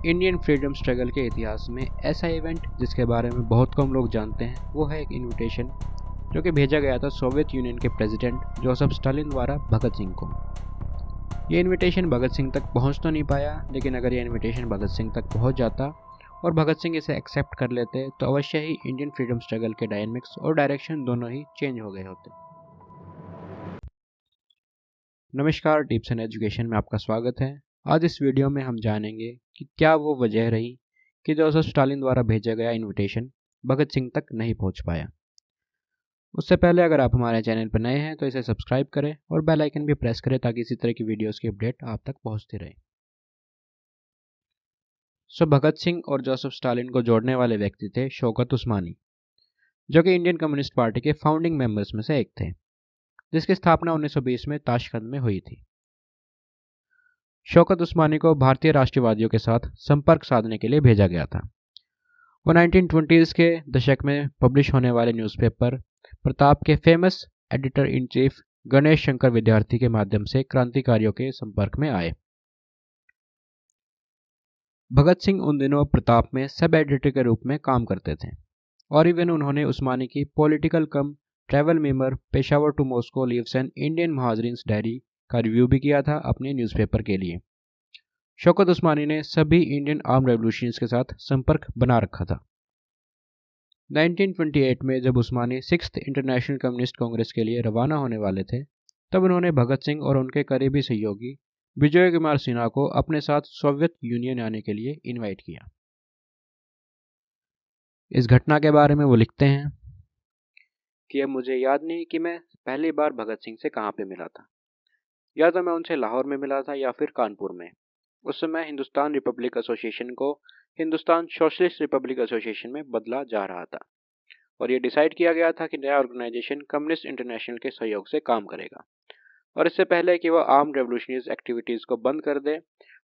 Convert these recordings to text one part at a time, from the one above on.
Indian freedom struggle के इतिहास में ऐसा इवेंट जिसके बारे में बहुत कम लोग जानते हैं वो है एक इनविटेशन जो कि भेजा गया था सोवियत यूनियन के प्रेसिडेंट जोसेफ स्टालिन द्वारा भगत सिंह को। ये इनविटेशन भगत सिंह तक पहुंच तो नहीं पाया, लेकिन अगर ये इनविटेशन भगत सिंह तक पहुंच जाता और भगत सिंह इसे एक्सेप्ट कर लेते तो अवश्य ही इंडियन फ्रीडम स्ट्रगल के डायनेमिक्स और डायरेक्शन दोनों ही चेंज हो गए होते। नमस्कार, टिप्स एंड एजुकेशन में आपका स्वागत है। आज इस वीडियो में हम जानेंगे कि क्या वो वजह रही कि जोसेफ स्टालिन द्वारा भेजा गया इनविटेशन भगत सिंह तक नहीं पहुंच पाया। उससे पहले अगर आप हमारे चैनल पर नए हैं तो इसे सब्सक्राइब करें और बेल आइकन भी प्रेस करें ताकि इसी तरह की वीडियोस की अपडेट आप तक पहुंचती रहे। भगत सिंह और जोसेफ स्टालिन को जोड़ने वाले व्यक्ति थे शौकत उस्मानी, जो कि इंडियन कम्युनिस्ट पार्टी के फाउंडिंग मेंबर्स में से एक थे, जिसकी स्थापना 1920 में ताशकंद में हुई थी। शौकत उस्मानी को भारतीय राष्ट्रवादियों के साथ संपर्क साधने के लिए भेजा गया था। वो 1920s के दशक में पब्लिश होने वाले न्यूज़पेपर प्रताप के famous editor in chief Ganesh Shankar विद्यार्थी के माध्यम से क्रांतिकारियों के संपर्क में आए। भगत सिंह उन दिनों प्रताप में सब एडिटर के रूप में काम करते थे और इवन उन्होंने उस्मानी की political cum travel memoir Peshawar to Moscow leaves an Indian Muhajireens diary का रिव्यू भी किया था अपने न्यूज़पेपर के लिए। शौकत उस्मानी ने सभी इंडियन आर्म रेवोल्यूशंस के साथ संपर्क बना रखा था। 1928 में जब उस्मानी 6th इंटरनेशनल कम्युनिस्ट कांग्रेस के लिए रवाना होने वाले थे, तब उन्होंने भगत सिंह और उनके करीबी सहयोगी विजय कुमार सिन्हा को अपने साथ सोवियत यूनियन आने के लिए इनवाइट किया। इस घटना के बारे में वो लिखते हैं कि अब मुझे याद नहीं कि मैं पहली बार भगत सिंह से कहाँ पे मिला था, या तो मैं उनसे लाहौर में मिला था या फिर कानपुर में। उस समय हिंदुस्तान रिपब्लिक एसोसिएशन को हिंदुस्तान सोशलिस्ट रिपब्लिक एसोसिएशन में बदला जा रहा था और ये डिसाइड किया गया था कि नया ऑर्गेनाइजेशन कम्युनिस्ट इंटरनेशनल के सहयोग से काम करेगा और इससे पहले कि वह आर्म रेवोल्यूशनरी एक्टिविटीज़ को बंद कर दे,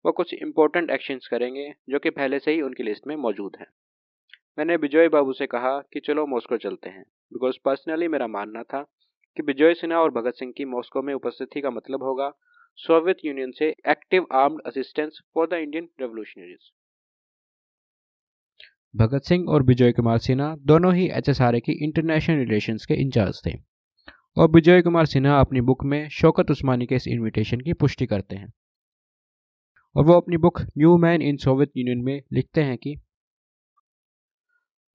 वह कुछ इंपॉर्टेंट एक्शंस करेंगे जो कि पहले से ही उनकी लिस्ट में मौजूद हैं। मैंने विजय बाबू से कहा कि चलो मॉस्को चलते हैं, बिकॉज पर्सनली मेरा मानना था कि विजय सिन्हा और भगत सिंह की मॉस्को में उपस्थिति का मतलब होगा सोवियत यूनियन से active armed assistance for the Indian revolutionaries. Bhagat Singh और विजय कुमार सिन्हा दोनों ही एचएसआरए की इंटरनेशनल रिलेशंस के इंचार्ज थे और विजय कुमार सिन्हा अपनी बुक में शौकत उस्मानी के इस इनविटेशन की पुष्टि करते हैं और वो अपनी book new man in Soviet union में लिखते हैं कि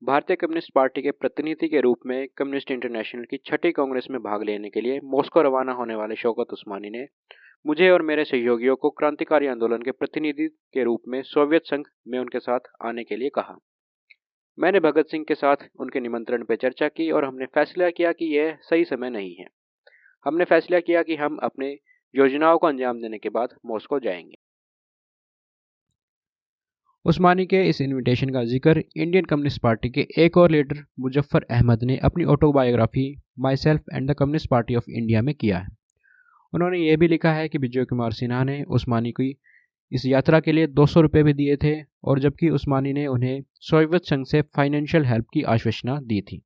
भारतीय कम्युनिस्ट पार्टी के प्रतिनिधि के रूप में कम्युनिस्ट इंटरनेशनल की 6ठी कांग्रेस में भाग लेने के लिए मॉस्को रवाना होने वाले शौकत उस्मानी ने मुझे और मेरे सहयोगियों को क्रांतिकारी आंदोलन के प्रतिनिधि के रूप में सोवियत संघ में उनके साथ आने के लिए कहा। मैंने भगत सिंह के साथ उनके निमंत्रण पर चर्चा की और हमने फैसला किया कि यह सही समय नहीं है। हमने फैसला किया कि हम अपने योजनाओं को अंजाम देने के बाद मॉस्को जाएंगे। उस्मानी के इस इनविटेशन का जिक्र इंडियन कम्युनिस्ट पार्टी के एक और लीडर मुजफ्फर अहमद ने अपनी autobiography my self and the communist party of India में किया है। उन्होंने ये भी लिखा है कि विजय कुमार सिन्हा ने उस्मानी की इस यात्रा के लिए 200 रुपये भी दिए थे और जबकि उस्मानी ने उन्हें सोवियत संघ से फाइनेंशियल हेल्प की आश्वासना दी थी।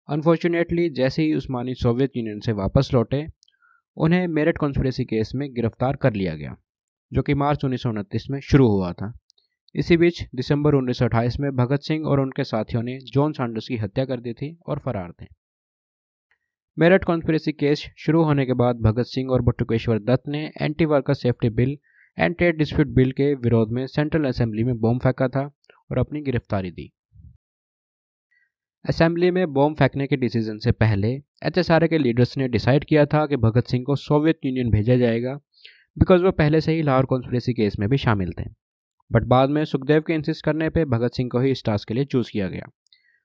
अनफॉर्चुनेटली जैसे ही उस्मानी सोवियत यूनियन से वापस लौटे, उन्हें मेरठ कॉन्स्पिरेसी केस में गिरफ्तार कर लिया गया, जो कि मार्च 1929 में शुरू हुआ था। इसी बीच दिसंबर 1928 में भगत सिंह और उनके साथियों ने जॉन सैंडर्स की हत्या कर दी थी और फरार थे। मेरठ कॉन्स्पिरेसी केस शुरू होने के बाद भगत सिंह और बटुकेश्वर दत्त ने anti worker safety bill and trade dispute bill के विरोध में सेंट्रल असेंबली में बॉम्ब फेंका था और अपनी गिरफ्तारी दी। असेंबली में बॉम्ब फेंकने के डिसीजन से पहले एचएसआरए के लीडर्स ने डिसाइड किया था कि भगत सिंह को सोवियत यूनियन भेजा जाएगा, बिकॉज वो पहले से ही लाहौर कॉन्स्पिरेसी केस में भी शामिल थे। बट बाद में सुखदेव के इंसिस्ट करने पे भगत सिंह को ही इस टास्क के लिए चूज किया गया,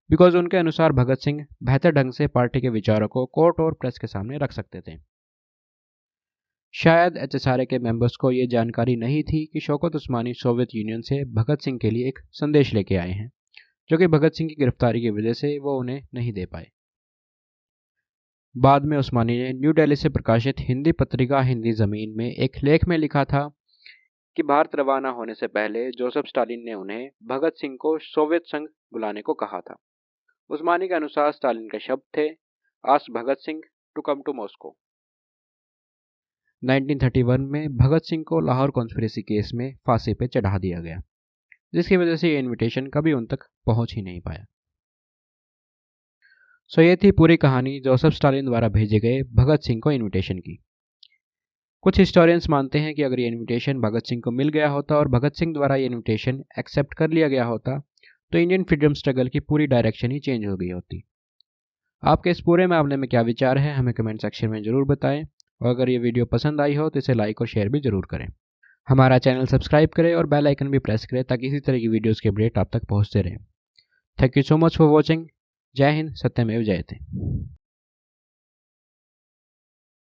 बिकॉज उनके अनुसार भगत सिंह बेहतर ढंग से पार्टी के विचारों को कोर्ट और प्रेस के सामने रख सकते थे। शायद एचएसआरए के मेंबर्स को ये जानकारी नहीं थी कि शौकत उस्मानी सोवियत यूनियन से भगत सिंह के लिए एक संदेश लेके आए हैं, जो कि भगत सिंह की गिरफ्तारी की वजह से वो उन्हें नहीं दे पाए। बाद में उस्मानी ने न्यू दिल्ली से प्रकाशित हिंदी पत्रिका हिंदी ज़मीन में एक लेख में लिखा था कि भारत रवाना होने से पहले जोसेफ स्टालिन ने उन्हें भगत सिंह को सोवियत संघ बुलाने को कहा था। उस्मानी के अनुसार स्टालिन के शब्द थे, ask Bhagat Singh to come to Moscow. 1931 में भगत सिंह को लाहौर कॉन्स्पिरेसी केस में फांसी पे चढ़ा दिया गया, जिसकी वजह से ये इनविटेशन कभी उन तक पहुंच ही नहीं पाया। सो ये थी पूरी कहानी जोसेफ स्टालिन द्वारा भेजे गए भगत सिंह को इनविटेशन की। कुछ हिस्टोरियंस मानते हैं कि अगर ये इनविटेशन भगत सिंह को मिल गया होता और भगत सिंह द्वारा ये इनविटेशन एक्सेप्ट कर लिया गया होता तो इंडियन फ्रीडम स्ट्रगल की पूरी डायरेक्शन ही चेंज हो गई होती। आपके इस पूरे मामले में क्या विचार है हमें कमेंट सेक्शन में ज़रूर बताएं, और अगर ये वीडियो पसंद आई हो तो इसे लाइक और शेयर भी ज़रूर करें। हमारा चैनल सब्सक्राइब करें और बेल आइकन भी प्रेस करें ताकि इसी तरह की वीडियोज़ के अपडेट आप तक पहुँचते रहें। Thank you so much for watching. जय हिंद, सत्यमेव जयते।